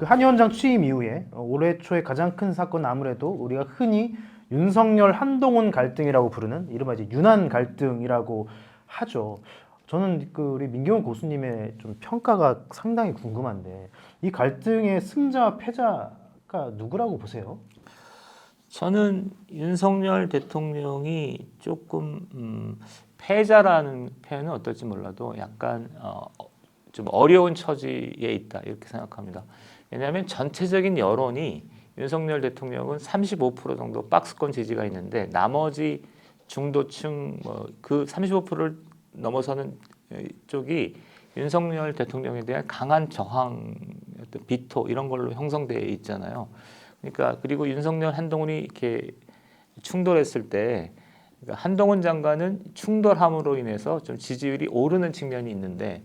그 한 위원장 취임 이후에 올해 초에 가장 큰 사건은 아무래도 우리가 흔히 윤석열 한동훈 갈등이라고 부르는 이른바 이제 윤한 갈등이라고 하죠. 저는 그 우리 민경훈 교수님의 좀 평가가 상당히 궁금한데 이 갈등의 승자와 패자가 누구라고 보세요? 저는 윤석열 대통령이 조금 패자라는 표현은 어떨지 몰라도 약간 좀 어려운 처지에 있다 이렇게 생각합니다. 왜냐하면 전체적인 여론이 윤석열 대통령은 35% 정도 박스권 지지가 있는데 나머지 중도층 그 35%를 넘어서는 쪽이 윤석열 대통령에 대한 강한 저항, 어떤 비토 이런 걸로 형성되어 있잖아요. 그러니까 그리고 윤석열 한동훈이 이렇게 충돌했을 때 그러니까 한동훈 장관은 충돌함으로 인해서 좀 지지율이 오르는 측면이 있는데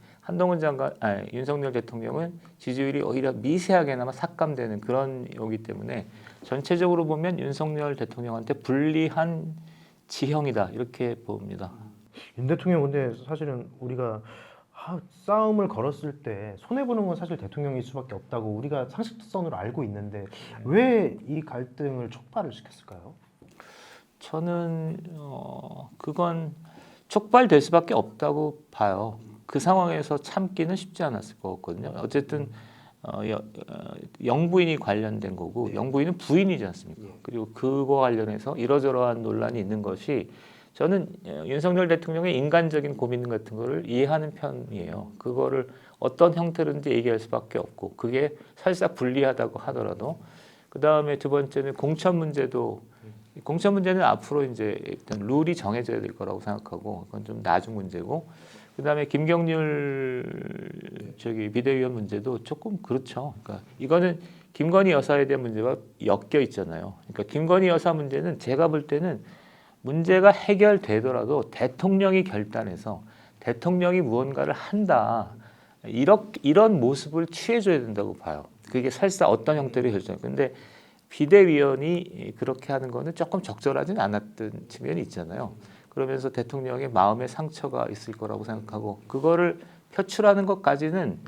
윤석열 대통령은 지지율이 오히려 미세하게나마 삭감되는 그런 요기 때문에 전체적으로 보면 윤석열 대통령한테 불리한 지형이다 이렇게 봅니다. 윤 대통령 근데 사실은 우리가 싸움을 걸었을 때 손해보는 건 사실 대통령일 수밖에 없다고 우리가 상식선으로 알고 있는데 왜 이 갈등을 촉발을 시켰을까요? 저는 그건 촉발될 수밖에 없다고 봐요. 그 상황에서 참기는 쉽지 않았을 것 같거든요. 어쨌든 영부인이 관련된 거고 영부인은 부인이지 않습니까? 그리고 그거 관련해서 이러저러한 논란이 있는 것이 저는 윤석열 대통령의 인간적인 고민 같은 거를 이해하는 편이에요. 그거를 어떤 형태로든지 얘기할 수밖에 없고 그게 설사 불리하다고 하더라도 그 다음에 두 번째는 공천 문제는 앞으로 이제 일단 룰이 정해져야 될 거라고 생각하고 그건 좀 나중 문제고 그 다음에 김경률 비대위원 문제도 조금 그렇죠. 그러니까 이거는 김건희 여사에 대한 문제와 엮여 있잖아요. 그러니까 김건희 여사 문제는 제가 볼 때는 문제가 해결되더라도 대통령이 결단해서 대통령이 무언가를 한다. 이런 모습을 취해줘야 된다고 봐요. 그게 설사 어떤 형태로 결정. 근데 비대위원이 그렇게 하는 거는 조금 적절하지는 않았던 측면이 있잖아요. 그러면서 대통령의 마음에 상처가 있을 거라고 생각하고 그거를 표출하는 것까지는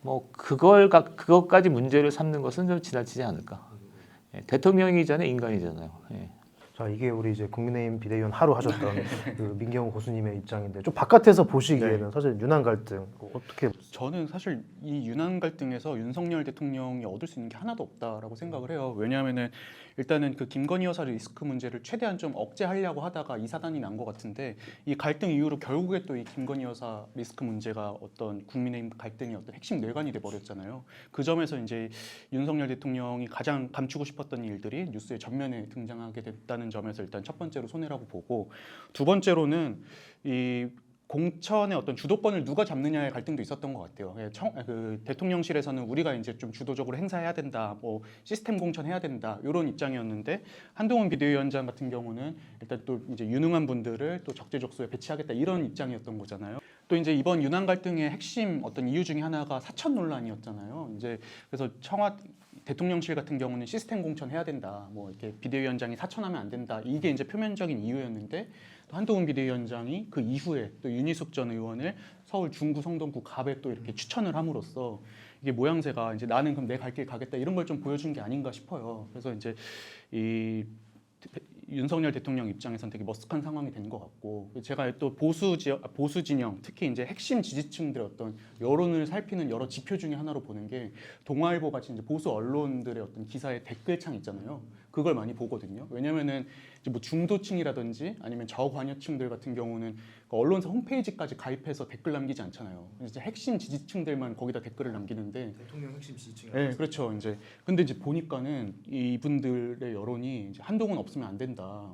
뭐 그것까지 문제를 삼는 것은 좀 지나치지 않을까. 대통령이기 전에 인간이잖아요. 자, 이게 우리 이제 국민의힘 비대위원 하루 하셨던 그 민경훈 교수님의 입장인데 좀 바깥에서 보시기에는 사실 윤한 갈등 어떻게 저는 사실 이 윤한 갈등에서 윤석열 대통령이 얻을 수 있는 게 하나도 없다라고 생각을 해요. 왜냐하면은 일단은 그 김건희 여사 리스크 문제를 최대한 좀 억제하려고 하다가 이 사단이 난 것 같은데 이 갈등 이후로 결국에 또 이 김건희 여사 리스크 문제가 어떤 국민의힘 갈등의 어떤 핵심 뇌관이 돼 버렸잖아요. 그 점에서 이제 윤석열 대통령이 가장 감추고 싶었던 일들이 뉴스의 전면에 등장하게 됐다는 점에서 일단 첫 번째로 손해라고 보고 두 번째로는 이 공천의 어떤 주도권을 누가 잡느냐의 갈등도 있었던 것 같아요. 그 대통령실에서는 우리가 이제 좀 주도적으로 행사해야 된다, 뭐 시스템 공천해야 된다 이런 입장이었는데 한동훈 비대위원장 같은 경우는 일단 또 이제 유능한 분들을 또 적재적소에 배치하겠다 이런 입장이었던 거잖아요. 또 이제 이번 윤한 갈등의 핵심 어떤 이유 중에 하나가 사천 논란이었잖아요. 이제 그래서 대통령실 같은 경우는 시스템 공천해야 된다, 뭐 이렇게 비대위원장이 사천하면 안 된다 이게 이제 표면적인 이유였는데. 또 한동훈 비대위원장이 그 이후에 또 윤희숙 전 의원을 서울 중구 성동구 갑에 또 이렇게 추천을 함으로써 이게 모양새가 이제 나는 그럼 내 갈 길 가겠다 이런 걸 좀 보여준 게 아닌가 싶어요. 그래서 이제 이 윤석열 대통령 입장에서는 되게 머쓱한 상황이 된 것 같고 제가 또 보수 진영 특히 이제 핵심 지지층들의 어떤 여론을 살피는 여러 지표 중에 하나로 보는 게 동아일보 같이 이제 보수 언론들의 어떤 기사의 댓글창 있잖아요. 그걸 많이 보거든요. 왜냐면은 이제 뭐 중도층이라든지 아니면 저관여층들 같은 경우는 그 언론사 홈페이지까지 가입해서 댓글 남기지 않잖아요. 이제 핵심 지지층들만 거기다 댓글을 남기는데 대통령 핵심 지지층이 네, 그렇죠. 이제 근데 이제 보니까는 이분들의 여론이 이제 한동훈 없으면 안 된다.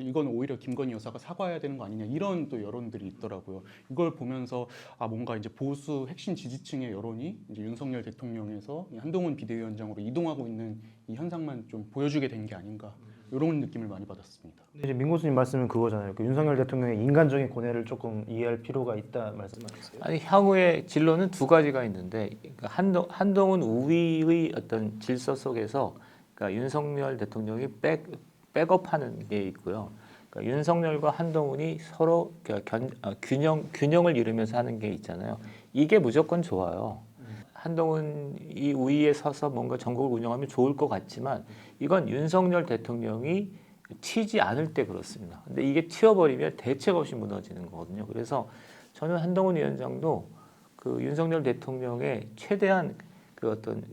이건 오히려 김건희 여사가 사과해야 되는 거 아니냐 이런 또 여론들이 있더라고요. 이걸 보면서 뭔가 이제 보수 핵심 지지층의 여론이 이제 윤석열 대통령에서 한동훈 비대위원장으로 이동하고 있는 이 현상만 좀 보여주게 된 게 아닌가. 이런 느낌을 많이 받았습니다. 이제 민 교수님 말씀은 그거잖아요. 그 윤석열 대통령의 인간적인 고뇌를 조금 이해할 필요가 있다 말씀 아니세요? 아니 향후의 진로는 두 가지가 있는데 그러니까 한동훈 우위의 어떤 질서 속에서 그러니까 윤석열 대통령이 백업하는 게 있고요. 그러니까 윤석열과 한동훈이 서로 균형을 이루면서 하는 게 있잖아요. 이게 무조건 좋아요. 한동훈이 우위에 서서 뭔가 전국을 운영하면 좋을 것 같지만 이건 윤석열 대통령이 튀지 않을 때 그렇습니다. 근데 이게 튀어버리면 대책 없이 무너지는 거거든요. 그래서 저는 한동훈 위원장도 그 윤석열 대통령의 최대한 그 어떤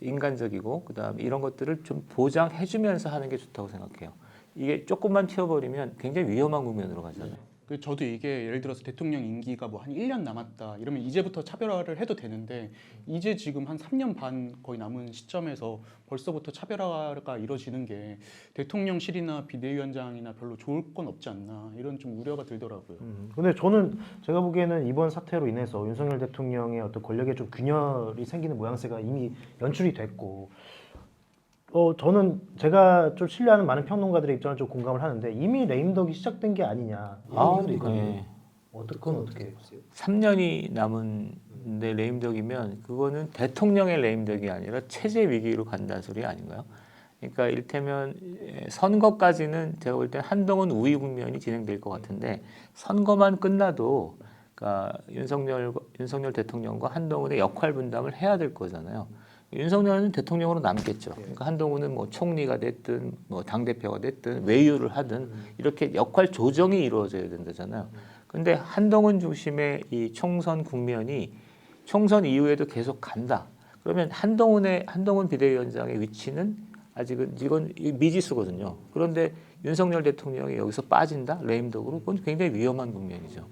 인간적이고 그다음에 이런 것들을 좀 보장해주면서 하는 게 좋다고 생각해요. 이게 조금만 튀어버리면 굉장히 위험한 국면으로 가잖아요. 저도 이게 예를 들어서 대통령 임기가 뭐 한 1년 남았다 이러면 이제부터 차별화를 해도 되는데 이제 지금 한 3년 반 거의 남은 시점에서 벌써부터 차별화가 이루어지는 게 대통령실이나 비대위원장이나 별로 좋을 건 없지 않나 이런 좀 우려가 들더라고요. 근데 저는 제가 보기에는 이번 사태로 인해서 윤석열 대통령의 어떤 권력에 좀 균열이 생기는 모양새가 이미 연출이 됐고, 저는 제가 좀 신뢰하는 많은 평론가들의 입장을 좀 공감을 하는데 이미 레임덕이 시작된 게 아니냐 이런 의견도 있거든요. 네. 어떻게 보세요? 3년이 남은데 레임덕이면 그거는 대통령의 레임덕이 아니라 체제 위기로 간다는 소리 아닌가요? 그러니까 이를테면 선거까지는 제가 볼 때 한동훈 우위 국면이 진행될 것 같은데 선거만 끝나도 그러니까 윤석열 대통령과 한동훈의 역할 분담을 해야 될 거잖아요. 윤석열은 대통령으로 남겠죠. 그러니까 한동훈은 뭐 총리가 됐든 뭐 당 대표가 됐든 외유를 하든 이렇게 역할 조정이 이루어져야 된다잖아요. 근데 한동훈 중심의 이 총선 국면이 총선 이후에도 계속 간다. 그러면 한동훈 비대위원장의 위치는 아직은 이건 미지수거든요. 그런데 윤석열 대통령이 여기서 빠진다? 레임덕으로? 그건 굉장히 위험한 국면이죠.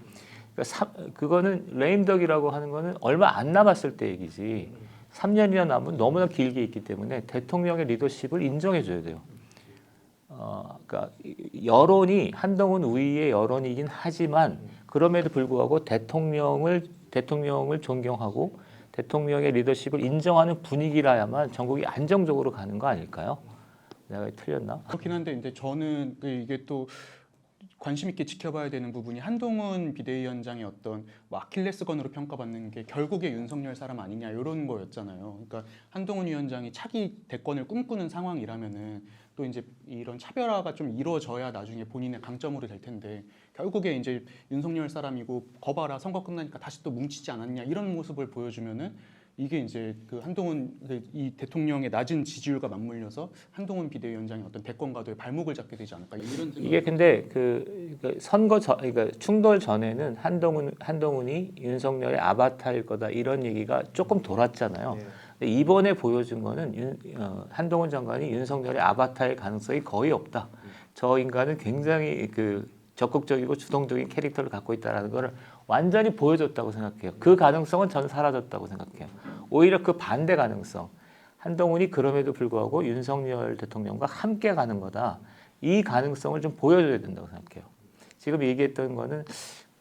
그러니까 그거는 레임덕이라고 하는 거는 얼마 안 남았을 때 얘기지. 3년이나 남은 너무나 길게 있기 때문에 대통령의 리더십을 인정해줘야 돼요. 그러니까 여론이 한동훈 우위의 여론이긴 하지만 그럼에도 불구하고 대통령을 존경하고 대통령의 리더십을 인정하는 분위기라야만 전국이 안정적으로 가는 거 아닐까요? 내가 틀렸나? 그렇긴 한데 이제 저는 이게 또 관심 있게 지켜봐야 되는 부분이 한동훈 비대위원장의 어떤 뭐 아킬레스건으로 평가받는 게 결국에 윤석열 사람 아니냐 이런 거였잖아요. 그러니까 한동훈 위원장이 차기 대권을 꿈꾸는 상황이라면은 또 이제 이런 차별화가 좀 이루어져야 나중에 본인의 강점으로 될 텐데 결국에 이제 윤석열 사람이고 거봐라 선거 끝나니까 다시 또 뭉치지 않았냐 이런 모습을 보여주면은 이게 이제 그 한동훈 이 대통령의 낮은 지지율과 맞물려서 한동훈 비대위원장의 어떤 대권과도의 발목을 잡게 되지 않을까 이런 생각. 이게 근데 그 선거 그러니까 충돌 전에는 한동훈이 윤석열의 아바타일 거다 이런 얘기가 조금 돌았잖아요. 네. 근데 이번에 보여준 거는 한동훈 장관이 윤석열의 아바타일 가능성이 거의 없다. 저 인간은 굉장히 그 적극적이고 주동적인 캐릭터를 갖고 있다라는 것을 완전히 보여줬다고 생각해요. 그 가능성은 저는 사라졌다고 생각해요. 오히려 그 반대 가능성, 한동훈이 그럼에도 불구하고 윤석열 대통령과 함께 가는 거다. 이 가능성을 좀 보여줘야 된다고 생각해요. 지금 얘기했던 거는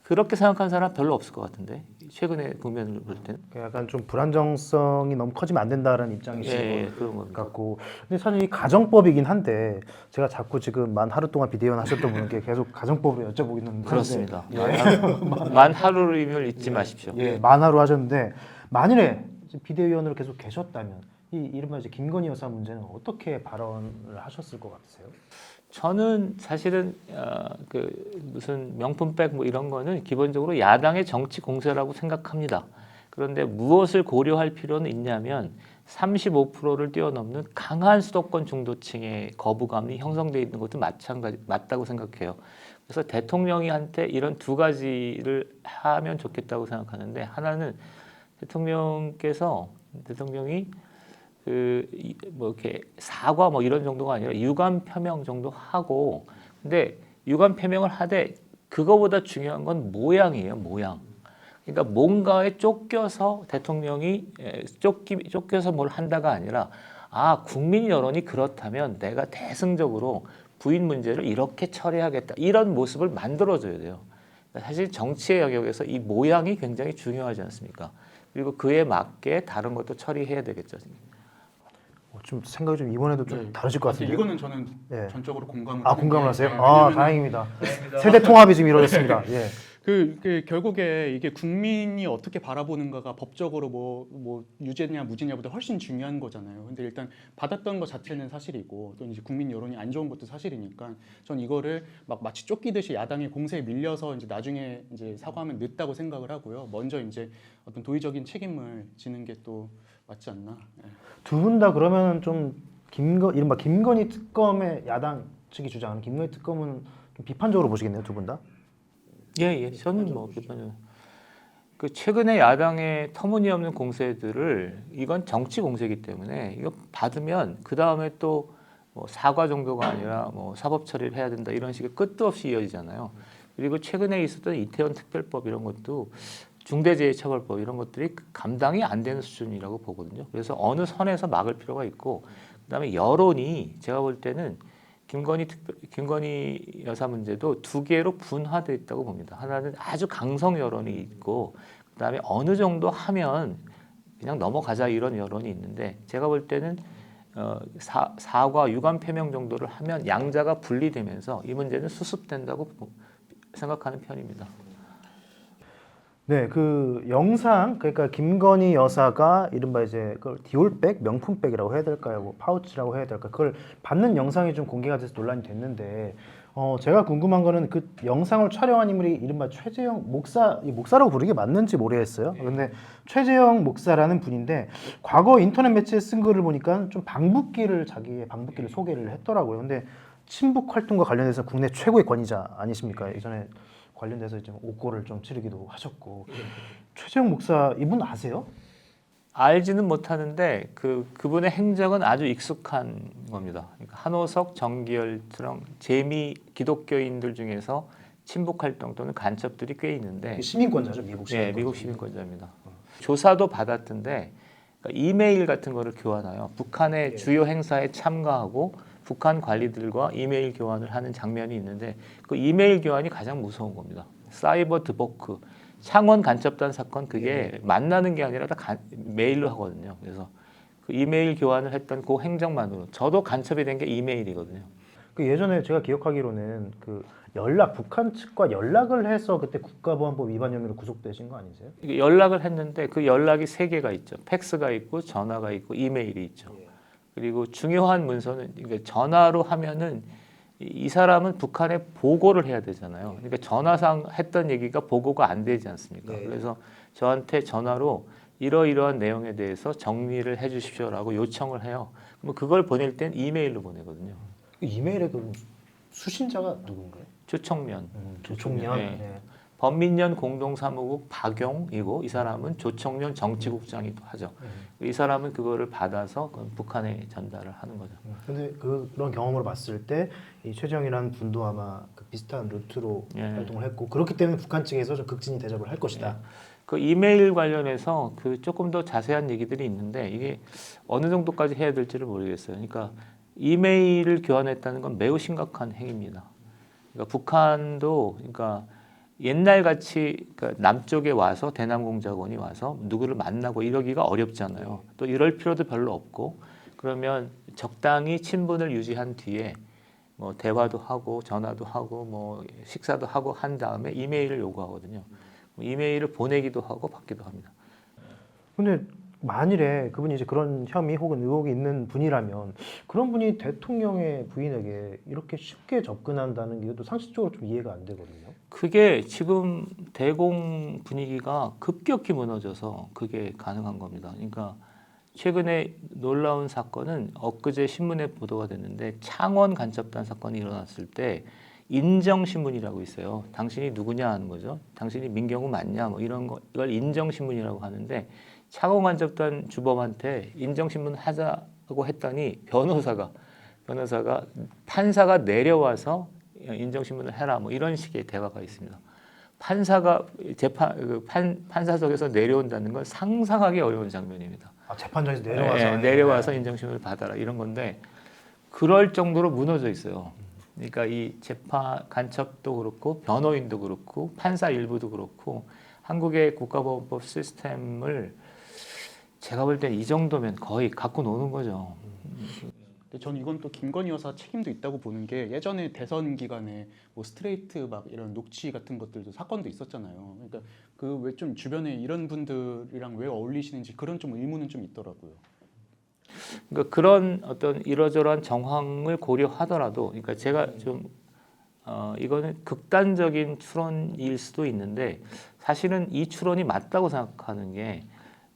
그렇게 생각하는 사람 별로 없을 것 같은데 최근에 국면을 볼 때는 약간 좀 불안정성이 너무 커지면 안 된다라는 입장이신 예, 것 그런 겁니다. 같고, 근데 사실 이 가정법이긴 한데 제가 자꾸 지금 만 하루 동안 비대위원 하셨던 분께 계속 가정법을 여쭤보기는 그렇습니다. 한데, 만 하루임을 잊지 마십시오. 예, 만 하루 하셨는데 만일에 이제 비대위원으로 계속 계셨다면 이 이른바 이제 김건희 여사 문제는 어떻게 발언을 하셨을 것 같으세요? 저는 사실은 그 무슨 명품백 뭐 이런 거는 기본적으로 야당의 정치 공세라고 생각합니다. 그런데 무엇을 고려할 필요는 있냐면 35%를 뛰어넘는 강한 수도권 중도층의 거부감이 형성되어 있는 것도 맞다고 생각해요. 그래서 대통령이한테 이런 두 가지를 하면 좋겠다고 생각하는데 하나는 대통령이 뭐 이렇게 사과 뭐 이런 정도가 아니라 유감 표명 정도 하고, 근데 유감 표명을 하되 그거보다 중요한 건 모양이에요, 모양. 그러니까 뭔가에 쫓겨서 대통령이 쫓겨서 뭘 한다가 아니라 국민 여론이 그렇다면 내가 대승적으로 부인 문제를 이렇게 처리하겠다 이런 모습을 만들어줘야 돼요. 사실 정치의 영역에서 이 모양이 굉장히 중요하지 않습니까? 그리고 그에 맞게 다른 것도 처리해야 되겠죠. 좀 생각이 좀 이번에도 좀 다르실 것 같은데. 이거는 저는 예. 전적으로 공감을 공감을 하세요? 왜냐면은 다행입니다. 세대 통합이 지금 이루어졌습니다. 예. 그 결국에 이게 국민이 어떻게 바라보는가가 법적으로 뭐 유죄냐 무죄냐보다 훨씬 중요한 거잖아요. 근데 일단 받았던 것 자체는 사실이고 또 이제 국민 여론이 안 좋은 것도 사실이니까 전 이거를 막 마치 쫓기듯이 야당의 공세에 밀려서 이제 나중에 이제 사과하면 늦다고 생각을 하고요. 먼저 이제 어떤 도의적인 책임을 지는 게 또 맞지 않나. 예. 두 분 다 그러면 좀 이른바 김건희 특검의 야당 측이 주장하는 김건희 특검은 좀 비판적으로 보시겠네요, 두 분 다. 예. 저는 뭐 비판적. 그 최근에 야당의 터무니없는 공세들을 이건 정치 공세이기 때문에 이거 받으면 그 다음에 또 뭐 사과 정도가 아니라 뭐 사법 처리를 해야 된다 이런 식의 끝도 없이 이어지잖아요. 그리고 최근에 있었던 이태원 특별법 이런 것도 중대재해처벌법 이런 것들이 감당이 안 되는 수준이라고 보거든요. 그래서 어느 선에서 막을 필요가 있고 그다음에 여론이 제가 볼 때는 김건희 여사 문제도 두 개로 분화되어 있다고 봅니다. 하나는 아주 강성 여론이 있고 그다음에 어느 정도 하면 그냥 넘어가자 이런 여론이 있는데 제가 볼 때는 사과 유감 표명 정도를 하면 양자가 분리되면서 이 문제는 수습된다고 생각하는 편입니다. 네, 그 영상 그러니까 김건희 여사가 이른바 이제 그걸 디올백 명품백이라고 해야 될까요? 뭐 파우치라고 해야 될까? 그걸 받는 영상이 좀 공개가 돼서 논란이 됐는데 제가 궁금한 거는 그 영상을 촬영한 인물이 이른바 최재형 목사, 이 목사라고 부르기 맞는지 모르겠어요. 근데 최재형 목사라는 분인데 과거 인터넷 매체에 쓴 글을 보니까 좀 자기의 방북기를 소개를 했더라고요. 근데 친북 활동과 관련해서 국내 최고의 권위자 아니십니까? 예전에 관련돼서 이제 옥고를 좀 치르기도 하셨고 최재형 목사 이분 아세요? 알지는 못하는데 그분의 행적은 아주 익숙한 겁니다. 그러니까 한호석, 정기열처럼 재미 기독교인들 중에서 친북 활동 또는 간첩들이 꽤 있는데 시민권자죠, 미국 시민권자. 네, 미국 시민권자입니다. 조사도 받았던데 그러니까 이메일 같은 거를 교환해요. 북한의 주요 행사에 참가하고 북한 관리들과 이메일 교환을 하는 장면이 있는데 그 이메일 교환이 가장 무서운 겁니다. 사이버 드보크, 창원 간첩단 사건 그게 만나는 게 아니라 다 메일로 하거든요. 그래서 그 이메일 교환을 했던 그 행적만으로 저도 간첩이 된 게 이메일이거든요. 그 예전에 제가 기억하기로는 그 북한 측과 연락을 해서 그때 국가보안법 위반 혐의로 구속되신 거 아니세요? 이게 연락을 했는데 그 연락이 세 개가 있죠. 팩스가 있고 전화가 있고 이메일이 있죠. 그리고 중요한 문서는 이게 전화로 하면은 이 사람은 북한에 보고를 해야 되잖아요. 그러니까 전화상 했던 얘기가 보고가 안 되지 않습니까? 그래서 저한테 전화로 이러이러한 내용에 대해서 정리를 해주십시오라고 요청을 해요. 그럼 그걸 보낼 땐 이메일로 보내거든요. 이메일에 그 수신자가 누군가요? 조청년. 조총련. 네. 네. 범민련 공동사무국 박용이고 이 사람은 조청년 정치국장이기도 하죠. 이 사람은 그거를 받아서 북한에 전달을 하는 거죠. 근데 그런 경험으로 봤을 때 이 최재형이라는 분도 아마 그 비슷한 루트로 활동을 했고 그렇기 때문에 북한 측에서 좀 극진히 대접을 할 것이다. 그 이메일 관련해서 그 조금 더 자세한 얘기들이 있는데 이게 어느 정도까지 해야 될지를 모르겠어요. 그러니까 이메일을 교환했다는 건 매우 심각한 행위입니다. 그러니까 북한도 그러니까 옛날 같이 그러니까 남쪽에 와서 대남공작원이 와서 누구를 만나고 이러기가 어렵잖아요. 또 이럴 필요도 별로 없고 그러면 적당히 친분을 유지한 뒤에 뭐 대화도 하고 전화도 하고 뭐 식사도 하고 한 다음에 이메일을 요구하거든요. 이메일을 보내기도 하고 받기도 합니다. 근데 만일에 그분이 이제 그런 혐의 혹은 의혹이 있는 분이라면 그런 분이 대통령의 부인에게 이렇게 쉽게 접근한다는 게 또 상식적으로 좀 이해가 안 되거든요. 그게 지금 대공 분위기가 급격히 무너져서 그게 가능한 겁니다. 그러니까 최근에 놀라운 사건은 엊그제 신문에 보도가 됐는데 창원 간첩단 사건이 일어났을 때 인정신문이라고 있어요. 당신이 누구냐 하는 거죠. 당신이 민경우 맞냐 뭐 이런 거 이걸 인정신문이라고 하는데 창원 간첩단 주범한테 인정신문 하자고 했더니 변호사가 판사가 내려와서 인정신문을 해라 뭐 이런 식의 대화가 있습니다. 판사가 판사석에서 내려온다는 건 상상하기 어려운 장면입니다. 아, 재판장에서 내려와서 내려와서 인정신문을 받아라 이런 건데 그럴 정도로 무너져 있어요. 그러니까 이 재판 간첩도 그렇고 변호인도 그렇고 판사 일부도 그렇고 한국의 국가보안법 시스템을 제가 볼 때 이 정도면 거의 갖고 노는 거죠. 근데 저는 이건 또 김건희 여사 책임도 있다고 보는 게 예전에 대선 기간에 뭐 스트레이트 막 이런 녹취 같은 것들도 사건도 있었잖아요. 그러니까 그 왜 좀 주변에 이런 분들이랑 왜 어울리시는지 그런 좀 의문은 좀 있더라고요. 그러니까 그런 어떤 이러저러한 정황을 고려하더라도, 그러니까 제가 좀 이거는 극단적인 추론일 수도 있는데 사실은 이 추론이 맞다고 생각하는 게,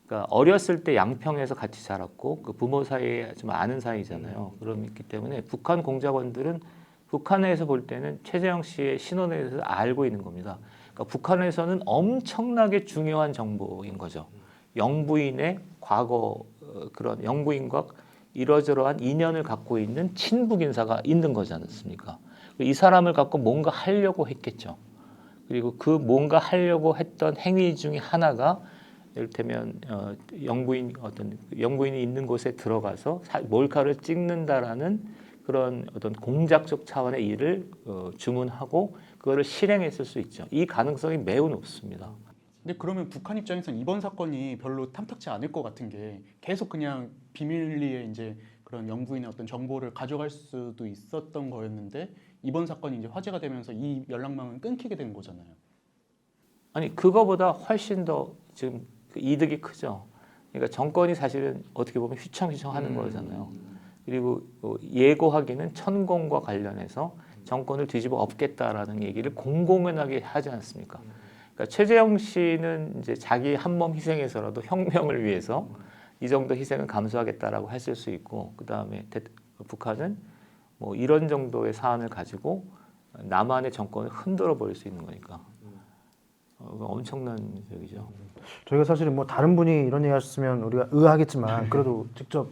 그러니까 어렸을 때 양평에서 같이 자랐고 그 부모 사이에 좀 아는 사이잖아요. 그렇기 때문에 북한 공작원들은 북한에서 볼 때는 최재형 씨의 신원에 대해서 알고 있는 겁니다. 그러니까 북한에서는 엄청나게 중요한 정보인 거죠. 영부인의 과거, 그런 영부인과 이러저러한 인연을 갖고 있는 친북 인사가 있는 거지 않습니까? 이 사람을 갖고 뭔가 하려고 했겠죠. 그리고 그 뭔가 하려고 했던 행위 중에 하나가 이를테면 영부인이 있는 곳에 들어가서 몰카를 찍는다라는 그런 어떤 공작적 차원의 일을 주문하고 그거를 실행했을 수 있죠. 이 가능성이 매우 높습니다. 근데 그러면 북한 입장에서는 이번 사건이 별로 탐탁지 않을 것 같은 게 계속 그냥 비밀리에 이제 그런 영부인의 어떤 정보를 가져갈 수도 있었던 거였는데 이번 사건이 이제 화제가 되면서 이 연락망은 끊기게 된 거잖아요. 아니 그거보다 훨씬 더 지금 그 이득이 크죠. 그러니까 정권이 사실은 어떻게 보면 휘청휘청하는 거잖아요. 그리고 예고하기는 천공과 관련해서 정권을 뒤집어 엎겠다라는 얘기를 공공연하게 하지 않습니까? 그러니까 최재형 씨는 이제 자기 한 몸 희생해서라도 혁명을 위해서 이 정도 희생은 감수하겠다라고 했을 수 있고, 그 다음에 북한은 뭐 이런 정도의 사안을 가지고 남한의 정권을 흔들어 버릴 수 있는 거니까 엄청난 적이죠. 저희가 사실은 뭐 다른 분이 이런 얘기 하셨으면 우리가 의아하겠지만 그래도 직접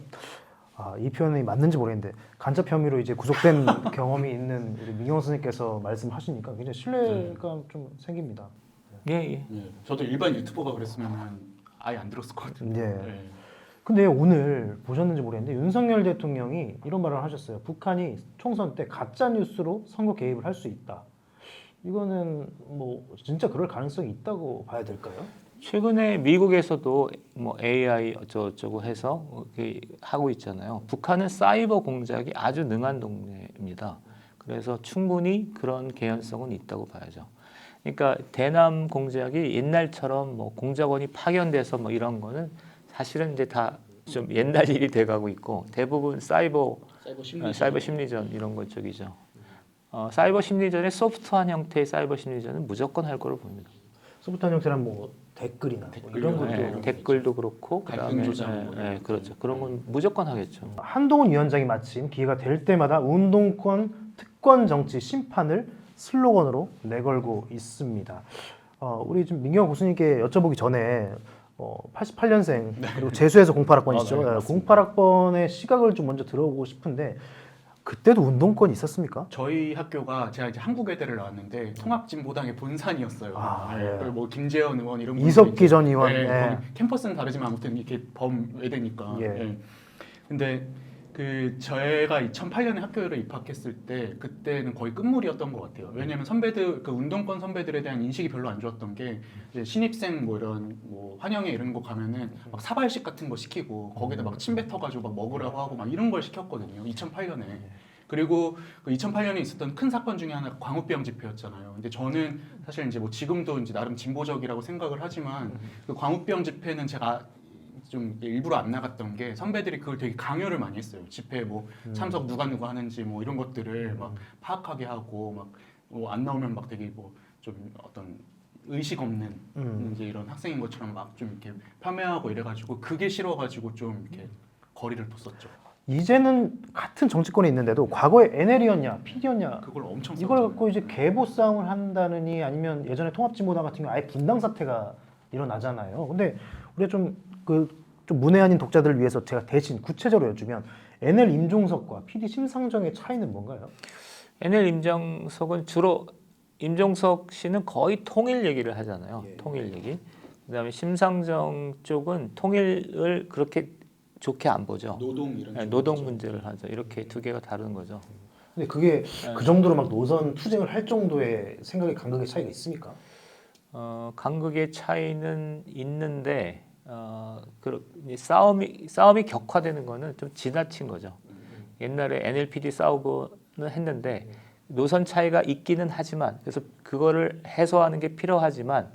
이 표현이 맞는지 모르겠는데 간접 혐의로 이제 구속된 경험이 있는 우리 민경원 선생님께서 말씀하시니까 굉장히 신뢰감 좀 생깁니다. 예, 예. 네. 저도 일반 유튜버가 그랬으면 아예 안 들었을 것 같은데. 예. 네. 근데 오늘 보셨는지 모르겠는데 윤석열 대통령이 이런 말을 하셨어요. 북한이 총선 때 가짜 뉴스로 선거 개입을 할 수 있다. 이거는 뭐 진짜 그럴 가능성이 있다고 봐야 될까요? 최근에 미국에서도 뭐 AI 어쩌고 해서 이렇게 하고 있잖아요. 북한은 사이버 공작이 아주 능한 동네입니다. 그래서 충분히 그런 개연성은 있다고 봐야죠. 그러니까 대남 공작이 옛날처럼 뭐 공작원이 파견돼서 뭐 이런 거는 사실은 이제 다 좀 옛날 일이 돼가고 있고 대부분 사이버 심리전 이런 것 쪽이죠. 사이버 심리전의 소프트한 형태의 사이버 심리전은 무조건 할 거로 보입니다. 소프트한 형태란 뭐 댓글이나 뭐 이런 것도 네, 댓글도 그렇고 갈등 조장 그렇죠. 그런 건 무조건 하겠죠. 한동훈 위원장이 마침 기회가 될 때마다 운동권 특권 정치 심판을 슬로건으로 내걸고 있습니다. 우리 좀 민경호 교수님께 여쭤보기 전에 88년생 그리고 재수해서 08학번이시죠. 08학번의 시각을 좀 먼저 들어보고 싶은데 그때도 운동권이 있었습니까? 저희 학교가 제가 이제 한국외대를 나왔는데 통합진보당의 본산이었어요. 예. 그리고 뭐 김재원 의원 이런 분들이 이석기 이제- 전 의원. 네, 예. 거기 캠퍼스는 다르지만 아무튼 이렇게 범외대니까. 예. 예. 근데 그 제가 2008년에 학교를 입학했을 때 그때는 거의 끝물이었던 것 같아요. 왜냐하면 선배들 그 운동권 선배들에 대한 인식이 별로 안 좋았던 게 이제 신입생 뭐 이런 뭐 환영회 이런 거 가면은 막 사발식 같은 거 시키고 거기다 막 침 뱉어가지고 막 먹으라고 하고 막 이런 걸 시켰거든요. 2008년에. 그리고 그 2008년에 있었던 큰 사건 중에 하나가 광우병 집회였잖아요. 근데 저는 사실 이제 뭐 지금도 이제 나름 진보적이라고 생각을 하지만 그 광우병 집회는 제가 좀 일부러 안 나갔던 게 선배들이 그걸 되게 강요를 많이 했어요. 집회 뭐 참석 누가 하는지 뭐 이런 것들을 막 파악하게 하고 막 뭐 안 나오면 막 되게 뭐 좀 어떤 의식 없는 이제 이런 학생인 것처럼 막 좀 이렇게 폄훼하고 이래가지고 그게 싫어가지고 좀 이렇게 거리를 뒀었죠. 이제는 같은 정치권에 있는데도 과거에 NL이었냐, PD였냐 그걸 엄청 이걸 싸웠잖아요. 갖고 이제 계보 싸움을 한다느니 아니면 예전에 통합진보당 같은 경우 아예 분당 사태가 일어나잖아요. 근데 우리가 좀 문외 아닌 독자들을 위해서 제가 대신 구체적으로 여쭈면 NL 임종석과 PD 심상정의 차이는 뭔가요? NL 임종석은 주로 임종석 씨는 거의 통일 얘기를 하잖아요. 예. 통일 얘기. 그다음에 심상정 쪽은 통일을 그렇게 좋게 안 보죠. 노동 이런 네, 노동 문제를 하죠. 이렇게 두 개가 다른 거죠. 근데 그게 그 정도로 막 노선 투쟁을 할 정도의 생각의 감각의 차이가 있습니까? 간극의 차이는 있는데 싸움이 격화되는 거는 좀 지나친 거죠. 옛날에 NLPD 싸우고는 했는데 노선 차이가 있기는 하지만 그래서 그거를 해소하는 게 필요하지만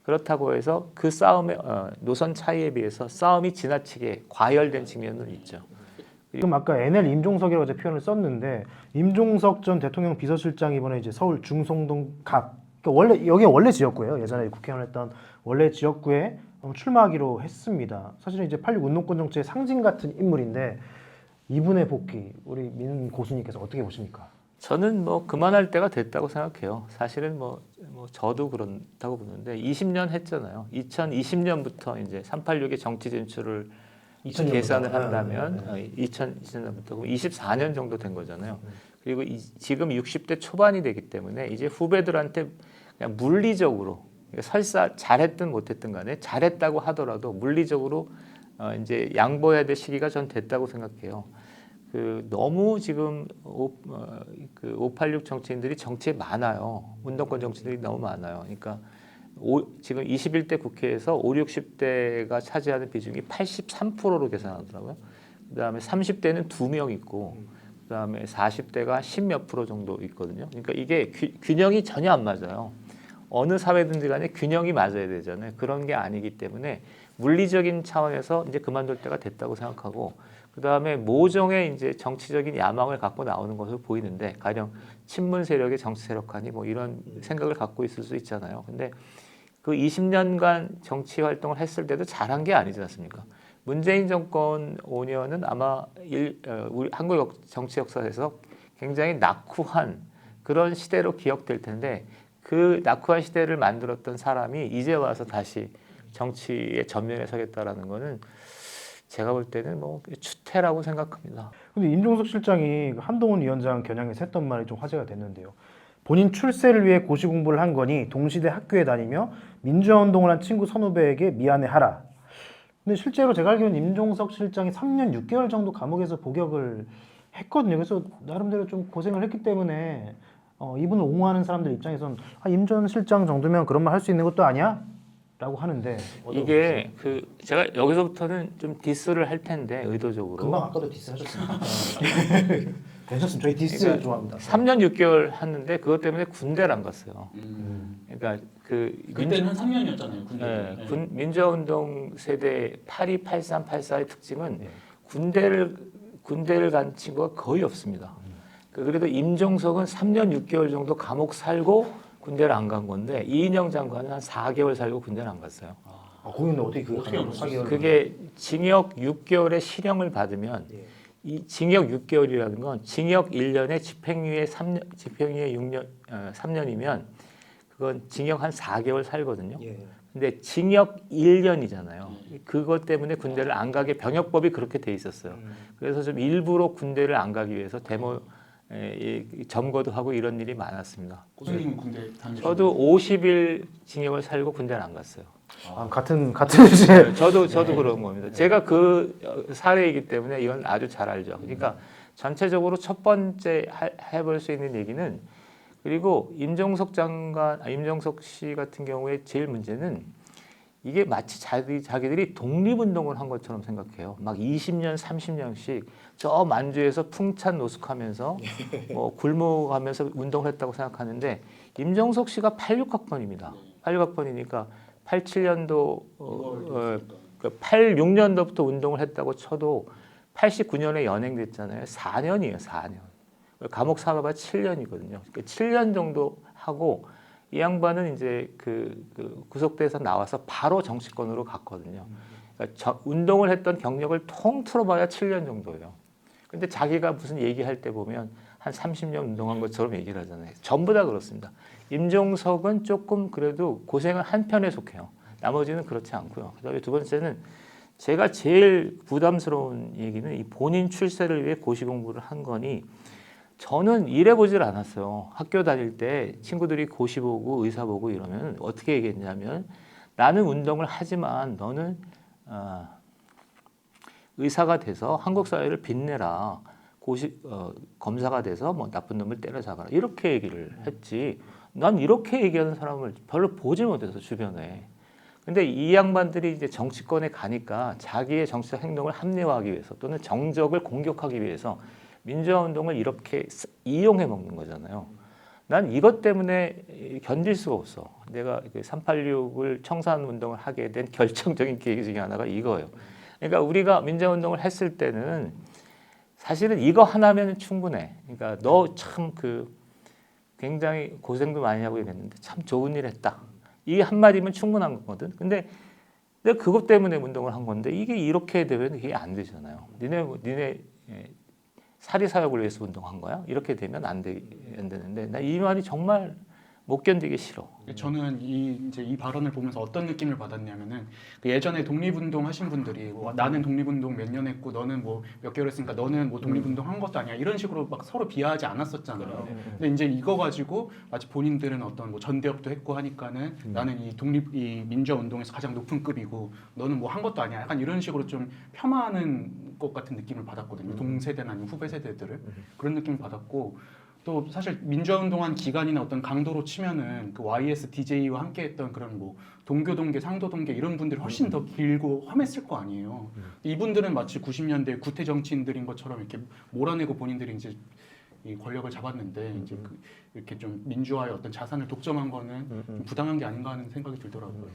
그렇다고 해서 그 싸움의 노선 차이에 비해서 싸움이 지나치게 과열된 측면은 있죠. 지금 아까 NL 임종석이라고 이제 표현을 썼는데 임종석 전 대통령 비서실장 이번에 이제 서울 중성동 갑 그러니까 원래 여기 원래 지역구예요. 예전에 국회의원 했던 원래 지역구에 출마하기로 했습니다. 사실은 이제 8.6 운동권 정치의 상징 같은 인물인데 이분의 복귀 우리 민 고수님께서 어떻게 보십니까? 저는 뭐 그만할 때가 됐다고 생각해요. 사실은 뭐 저도 그렇다고 보는데 20년 했잖아요. 2020년부터 이제 386의 정치 진출을 2000년부터. 계산을 한다면 2020년부터 그럼 24년 정도 된 거잖아요. 그리고 지금 60대 초반이 되기 때문에 이제 후배들한테 그냥 물리적으로 설사 잘했든 못했든 간에 잘했다고 하더라도 물리적으로 이제 양보해야 될 시기가 전 됐다고 생각해요. 그 너무 지금 586 정치인들이 정치에 많아요. 운동권 정치인들이 너무 많아요. 그러니까 지금 21대 국회에서 5, 60대가 차지하는 비중이 83%로 계산하더라고요. 그다음에 30대는 2명 있고 그다음에 40대가 10몇 프로 정도 있거든요. 그러니까 이게 균형이 전혀 안 맞아요. 어느 사회든지 간에 균형이 맞아야 되잖아요. 그런 게 아니기 때문에 물리적인 차원에서 이제 그만둘 때가 됐다고 생각하고 그다음에 모종의 이제 정치적인 야망을 갖고 나오는 것으로 보이는데 가령 친문 세력의 정치 세력하니 뭐 이런 생각을 갖고 있을 수 있잖아요. 근데 그 20년간 정치 활동을 했을 때도 잘한 게 아니지 않습니까? 문재인 정권 5년은 아마 우리 한국 정치 역사에서 굉장히 낙후한 그런 시대로 기억될 텐데 그 낙후한 시대를 만들었던 사람이 이제 와서 다시 정치의 전면에 서겠다라는 거는 제가 볼 때는 뭐 추태라고 생각합니다. 근데 임종석 실장이 한동훈 위원장 겨냥해서 했던 말이 좀 화제가 됐는데요. 본인 출세를 위해 고시 공부를 한 거니 동시대 학교에 다니며 민주화 운동을 한 친구 선후배에게 미안해하라. 근데 실제로 제가 알기로는 임종석 실장이 3년 6개월 정도 감옥에서 복역을 했거든요. 그래서 나름대로 좀 고생을 했기 때문에 이분을 옹호하는 사람들 입장에서는 임 전 실장 정도면 그런 말 할 수 있는 것도 아니야? 라고 하는데 이게 그 제가 여기서부터는 좀 디스를 할 텐데 의도적으로 금방 아까도 디스 하셨습니다. 괜찮습니다. 저희 디스 그러니까 좋아합니다. 3년 6개월 했는데 그것 때문에 군대를 안 갔어요. 그러니까 그때는 한 3년이었잖아요. 군대. 민주화운동 세대 82, 83, 84의 특징은 네. 군대를 간 친구가 거의 없습니다. 그래도 임종석은 3년 6개월 정도 감옥 살고 군대를 안 간 건데 이인영 장관은 한 4개월 살고 군대를 안 갔어요. 거기는 어떻게 그게 징역 6개월의 실형을 받으면 예. 이 징역 6개월이라는 건 징역 1년에 집행유예 3년, 집행유예 6년, 3년이면 그건 징역 한 4개월 살거든요. 예. 근데 징역 1년이잖아요. 그것 때문에 군대를 안 가게 병역법이 그렇게 돼 있었어요. 그래서 좀 일부러 군대를 안 가기 위해서 데모 점거도 하고 이런 일이 많았습니다. 고수님은 군대 다니셨나요? 저도 50일 징역을 살고 군대를 안 갔어요. 같은 이제 저도 그런 겁니다. 제가 그 사례이기 때문에 이건 아주 잘 알죠. 그러니까 전체적으로 첫 번째 해볼 수 있는 얘기는 그리고 임종석 씨 같은 경우에 제일 문제는 이게 마치 자기들이 독립운동을 한 것처럼 생각해요. 막 20년, 30년씩 저 만주에서 풍찬 노숙하면서 뭐 굶어가면서 운동을 했다고 생각하는데 임종석 씨가 86학번입니다. 86학번이니까 87년도, 86년도부터 운동을 했다고 쳐도 89년에 연행됐잖아요. 4년이에요, 4년. 감옥 사과가 7년이거든요. 그러니까 7년 정도 하고 이 양반은 이제 그 구속돼서 나와서 바로 정치권으로 갔거든요. 그러니까 운동을 했던 경력을 통틀어 봐야 7년 정도예요. 근데 자기가 무슨 얘기할 때 보면 한 30년 운동한 것처럼 얘기를 하잖아요. 전부 다 그렇습니다. 임종석은 조금 그래도 고생을 한 편에 속해요. 나머지는 그렇지 않고요. 그다음에 두 번째는 제가 제일 부담스러운 얘기는 이 본인 출세를 위해 고시 공부를 한 거니 저는 일해보질 않았어요. 학교 다닐 때 친구들이 고시 보고 의사 보고 이러면 어떻게 얘기했냐면 나는 운동을 하지만 너는 의사가 돼서 한국 사회를 빛내라. 검사가 돼서 뭐 나쁜 놈을 때려잡아라. 이렇게 얘기를 했지. 난 이렇게 얘기하는 사람을 별로 보지 못해서 주변에. 근데 이 양반들이 이제 정치권에 가니까 자기의 정치적 행동을 합리화하기 위해서 또는 정적을 공격하기 위해서 민주화 운동을 이렇게 이용해 먹는 거잖아요. 난 이것 때문에 견딜 수가 없어. 내가 386을 청산 운동을 하게 된 결정적인 계기 중에 하나가 이거예요. 그러니까 우리가 민주화 운동을 했을 때는 사실은 이거 하나면 충분해. 그러니까 너 참 굉장히 고생도 많이 하고 이랬는데 참 좋은 일 했다. 이 한마디면 충분한 거거든. 근데 내가 그것 때문에 운동을 한 건데 이게 이렇게 되면 이게 안 되잖아요. 니네 사리 사욕을 위해서 운동한 거야? 이렇게 되면 안 되는데 나 이 말이 정말 못 견디기 싫어. 저는 이제 이 발언을 보면서 어떤 느낌을 받았냐면은 그 예전에 독립운동 하신 분들이 나는 독립운동 몇 년 했고 너는 뭐 몇 개월 했으니까 너는 뭐 독립운동 한 것도 아니야 이런 식으로 막 서로 비하하지 않았었잖아요. 근데 이제 이거 가지고 마치 본인들은 어떤 뭐 전대협도 했고 하니까는 나는 이 민주화 운동에서 가장 높은 급이고 너는 뭐 한 것도 아니야. 약간 이런 식으로 좀 폄하하는 것 같은 느낌을 받았거든요. 동세대나 아니면 후배 세대들을 그런 느낌을 받았고. 또 사실 민주화운동한 기간이나 어떤 강도로 치면은 그 YS DJ와 함께했던 그런 뭐 동교동계, 상도동계 이런 분들이 훨씬 더 길고 험했을 거 아니에요. 이분들은 마치 90년대 구태 정치인들인 것처럼 이렇게 몰아내고 본인들이 이제 이 권력을 잡았는데 이제 이렇게 좀 민주화의 어떤 자산을 독점한 거는 좀 부당한 게 아닌가 하는 생각이 들더라고요.